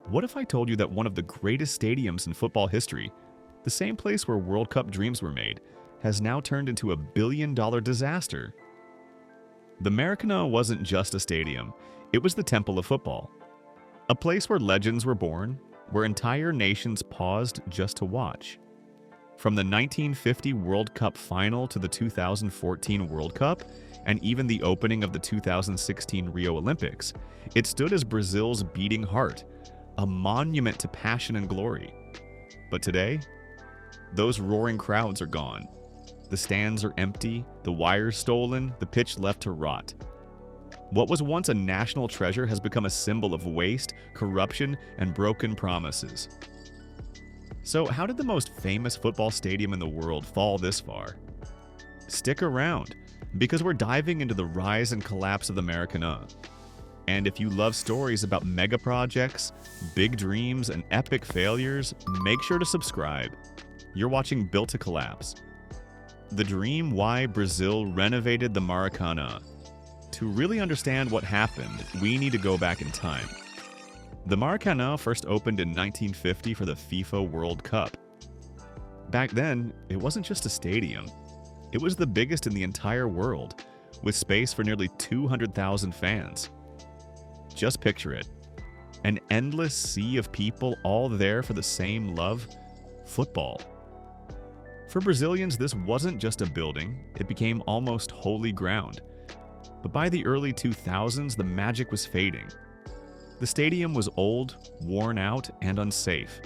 What if I told you that one of the greatest stadiums in football history, the same place where World Cup dreams were made, has now turned into a billion-dollar disaster? The Maracana wasn't just a stadium, it was the temple of football. A place where legends were born, where entire nations paused just to watch. From the 1950 World Cup final to the 2014 World Cup, and even the opening of the 2016 Rio Olympics, it stood as Brazil's beating heart, a monument to passion and glory. But today, those roaring crowds are gone. The stands are empty, the wires stolen, the pitch left to rot. What was once a national treasure has become a symbol of waste, corruption, and broken promises. So how did the most famous football stadium in the world fall this far? Stick around, because we're diving into the rise and collapse of the Maracana. And if you love stories about megaprojects, big dreams, and epic failures, make sure to subscribe. You're watching Built to Collapse. The dream why Brazil renovated the Maracana. To really understand what happened, we need to go back in time. The Maracana first opened in 1950 for the FIFA World Cup. Back then, it wasn't just a stadium. It was the biggest in the entire world, with space for nearly 200,000 fans. Just picture it. An endless sea of people all there for the same love, football. For Brazilians, this wasn't just a building, it became almost holy ground. But by the early 2000s, the magic was fading. The stadium was old, worn out, and unsafe.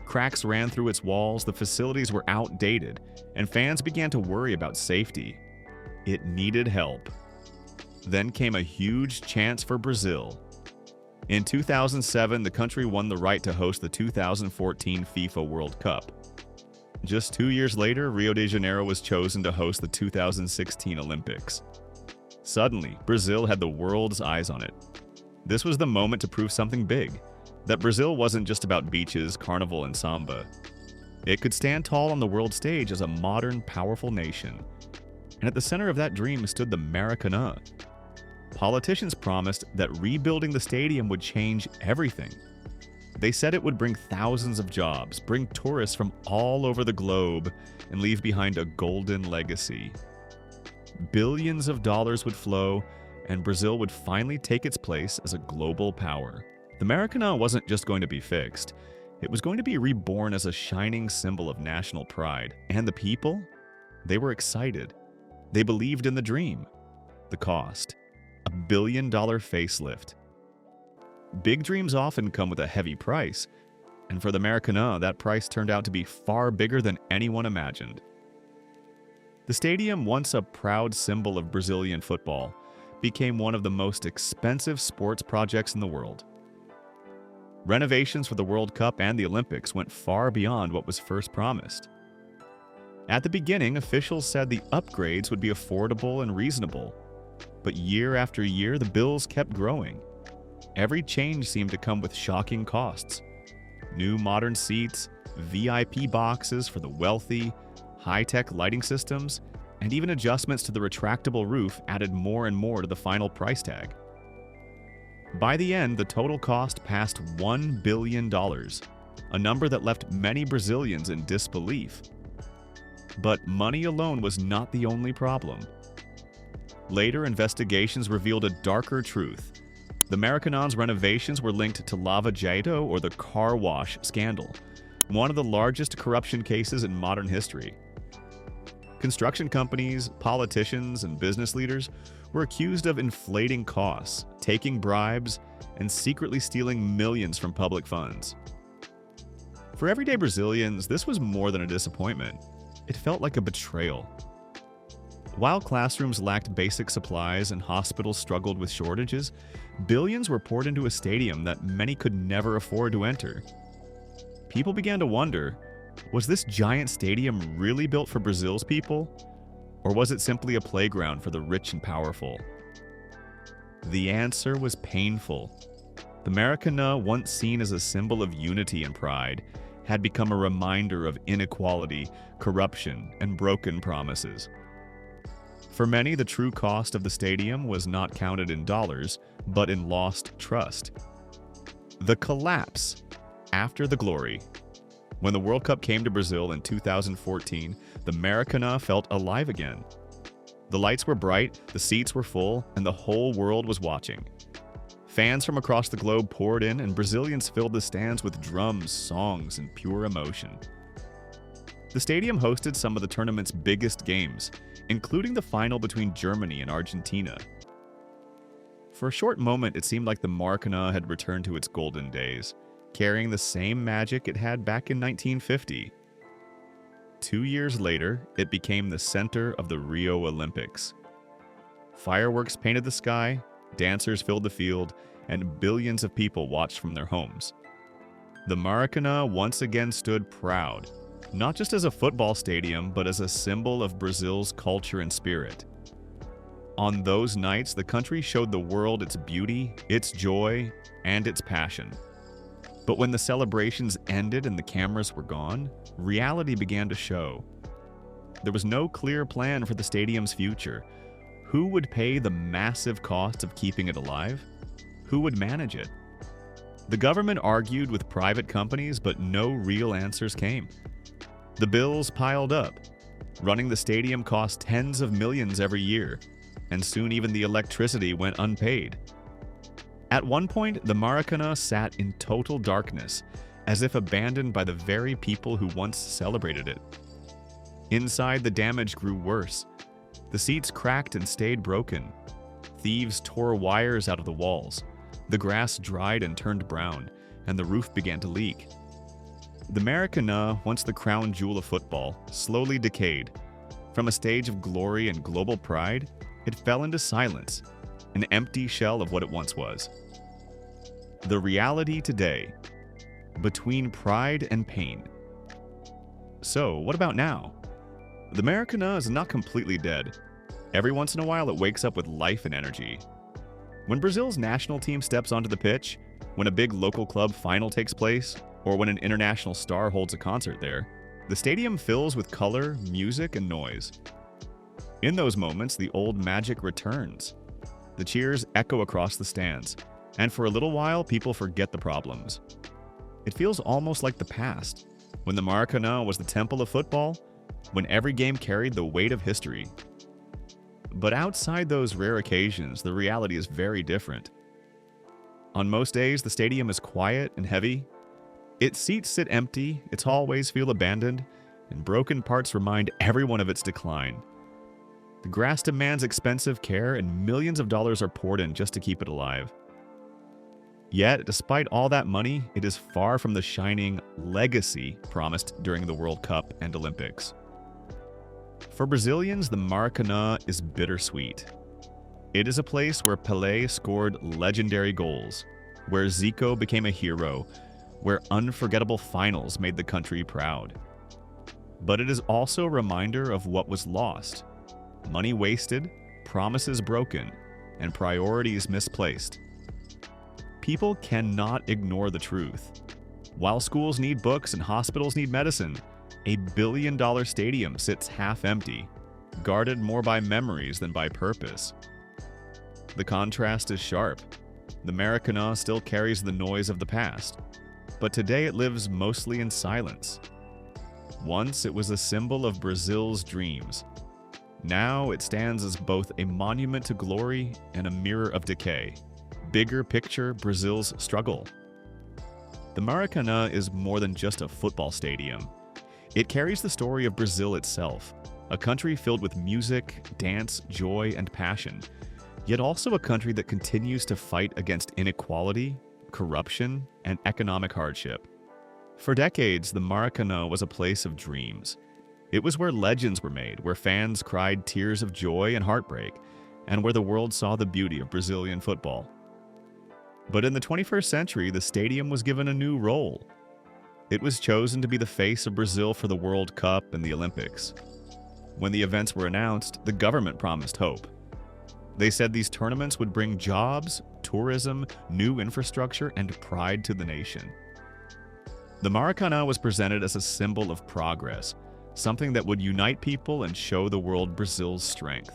Cracks ran through its walls, the facilities were outdated, and fans began to worry about safety. It needed help. Then came a huge chance for Brazil. In 2007, the country won the right to host the 2014 FIFA World Cup. Just 2 years later, Rio de Janeiro was chosen to host the 2016 Olympics. Suddenly, Brazil had the world's eyes on it. This was the moment to prove something big, that Brazil wasn't just about beaches, carnival, and samba. It could stand tall on the world stage as a modern, powerful nation. And at the center of that dream stood the Maracana. Politicians promised that rebuilding the stadium would change everything. They said it would bring thousands of jobs, bring tourists from all over the globe, and leave behind a golden legacy. Billions of dollars would flow, and Brazil would finally take its place as a global power. The Maracana wasn't just going to be fixed. It was going to be reborn as a shining symbol of national pride. And the people? They were excited. They believed in the dream. The cost: $1 billion facelift. Big dreams often come with a heavy price, and for the Maracana, that price turned out to be far bigger than anyone imagined. The stadium, once a proud symbol of Brazilian football, became one of the most expensive sports projects in the world. Renovations for the World Cup and the Olympics went far beyond what was first promised. At the beginning, officials said the upgrades would be affordable and reasonable, but year after year, the bills kept growing. Every change seemed to come with shocking costs. New modern seats, VIP boxes for the wealthy, high-tech lighting systems, and even adjustments to the retractable roof added more and more to the final price tag. By the end, the total cost passed $1 billion, a number that left many Brazilians in disbelief. But money alone was not the only problem. Later, investigations revealed a darker truth. The Maracana's renovations were linked to Lava Jato, or the car wash scandal, one of the largest corruption cases in modern history. Construction companies, politicians, and business leaders were accused of inflating costs, taking bribes, and secretly stealing millions from public funds. For everyday Brazilians, this was more than a disappointment. It felt like a betrayal. While classrooms lacked basic supplies and hospitals struggled with shortages, billions were poured into a stadium that many could never afford to enter. People began to wonder, was this giant stadium really built for Brazil's people? Or was it simply a playground for the rich and powerful? The answer was painful. The Maracana, once seen as a symbol of unity and pride, had become a reminder of inequality, corruption, and broken promises. For many, the true cost of the stadium was not counted in dollars, but in lost trust. The collapse after the glory. When the World Cup came to Brazil in 2014, the Maracanã felt alive again. The lights were bright, the seats were full, and the whole world was watching. Fans from across the globe poured in, and Brazilians filled the stands with drums, songs, and pure emotion. The stadium hosted some of the tournament's biggest games, including the final between Germany and Argentina. For a short moment, it seemed like the Maracanã had returned to its golden days, carrying the same magic it had back in 1950. 2 years later, it became the center of the Rio Olympics. Fireworks painted the sky, dancers filled the field, and billions of people watched from their homes. The Maracanã once again stood proud, not just as a football stadium, but as a symbol of Brazil's culture and spirit. On those nights, the country showed the world its beauty, its joy, and its passion. But when the celebrations ended and the cameras were gone, reality began to show. There was no clear plan for the stadium's future. Who would pay the massive cost of keeping it alive? Who would manage it? The government argued with private companies, but no real answers came. The bills piled up. Running the stadium cost tens of millions every year, and soon even the electricity went unpaid. At one point, the Maracanã sat in total darkness, as if abandoned by the very people who once celebrated it. Inside, the damage grew worse. The seats cracked and stayed broken. Thieves tore wires out of the walls. The grass dried and turned brown, and the roof began to leak. The Maracanã, once the crown jewel of football, slowly decayed. From a stage of glory and global pride, it fell into silence, an empty shell of what it once was. The reality today, between pride and pain. So, what about now? The Maracanã is not completely dead. Every once in a while, it wakes up with life and energy. When Brazil's national team steps onto the pitch, when a big local club final takes place, or when an international star holds a concert there, the stadium fills with color, music, and noise. In those moments, the old magic returns. The cheers echo across the stands, and for a little while, people forget the problems. It feels almost like the past, when the Maracanã was the temple of football, when every game carried the weight of history. But outside those rare occasions, the reality is very different. On most days, the stadium is quiet and heavy. Its seats sit empty, its hallways feel abandoned, and broken parts remind everyone of its decline. The grass demands expensive care, and millions of dollars are poured in just to keep it alive. Yet, despite all that money, it is far from the shining legacy promised during the World Cup and Olympics. For Brazilians, the Maracanã is bittersweet. It is a place where Pelé scored legendary goals, where Zico became a hero, where unforgettable finals made the country proud. But it is also a reminder of what was lost: money wasted, promises broken, and priorities misplaced. People cannot ignore the truth. While schools need books and hospitals need medicine, a billion-dollar stadium sits half empty, guarded more by memories than by purpose. The contrast is sharp. The Maracanã still carries the noise of the past, but today it lives mostly in silence. Once it was a symbol of Brazil's dreams. Now it stands as both a monument to glory and a mirror of decay. Bigger picture, Brazil's struggle. The Maracanã is more than just a football stadium. It carries the story of Brazil itself, a country filled with music, dance, joy, and passion, yet also a country that continues to fight against inequality, corruption, and economic hardship. For decades, the Maracanã was a place of dreams. It was where legends were made, where fans cried tears of joy and heartbreak, and where the world saw the beauty of Brazilian football. But in the 21st century, the stadium was given a new role. It was chosen to be the face of Brazil for the World Cup and the Olympics. When the events were announced, the government promised hope. They said these tournaments would bring jobs, tourism, new infrastructure, and pride to the nation. The Maracanã was presented as a symbol of progress, something that would unite people and show the world Brazil's strength.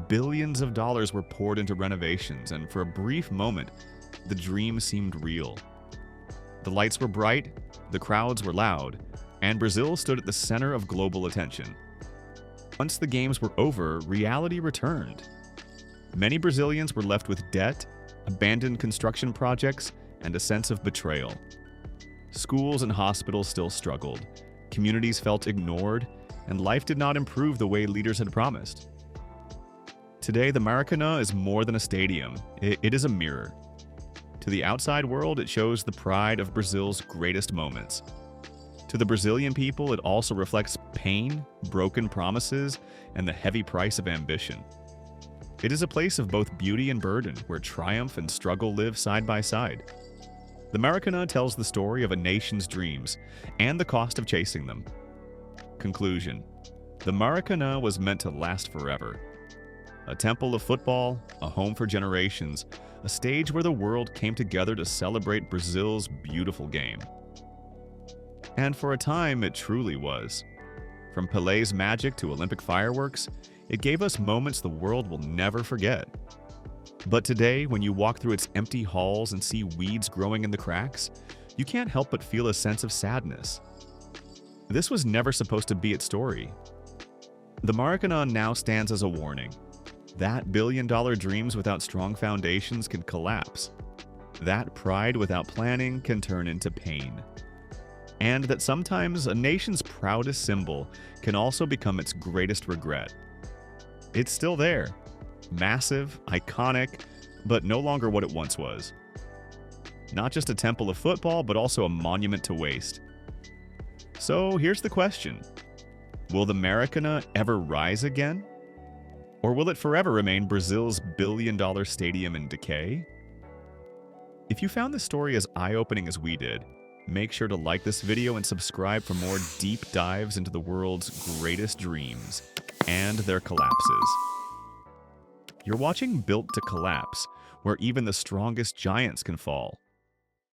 Billions of dollars were poured into renovations, and for a brief moment, the dream seemed real. The lights were bright, the crowds were loud, and Brazil stood at the center of global attention. Once the games were over, reality returned. Many Brazilians were left with debt, abandoned construction projects, and a sense of betrayal. Schools and hospitals still struggled, communities felt ignored, and life did not improve the way leaders had promised. Today, the Maracanã is more than a stadium. It is a mirror. To the outside world, it shows the pride of Brazil's greatest moments. To the Brazilian people, it also reflects pain, broken promises, and the heavy price of ambition. It is a place of both beauty and burden, where triumph and struggle live side by side. The Maracanã tells the story of a nation's dreams and the cost of chasing them. Conclusion: the Maracanã was meant to last forever. A temple of football, a home for generations, a stage where the world came together to celebrate Brazil's beautiful game. And for a time, it truly was. From Pelé's magic to Olympic fireworks, it gave us moments the world will never forget. But today, when you walk through its empty halls and see weeds growing in the cracks, you can't help but feel a sense of sadness. This was never supposed to be its story. The Maracanã now stands as a warning. That billion-dollar dreams without strong foundations can collapse. That pride without planning can turn into pain. And that sometimes a nation's proudest symbol can also become its greatest regret. It's still there, massive, iconic, but no longer what it once was. Not just a temple of football, but also a monument to waste. So here's the question: will the Maracanã ever rise again? Or will it forever remain Brazil's billion-dollar stadium in decay? If you found this story as eye-opening as we did, make sure to like this video and subscribe for more deep dives into the world's greatest dreams and their collapses. You're watching Built to Collapse, where even the strongest giants can fall.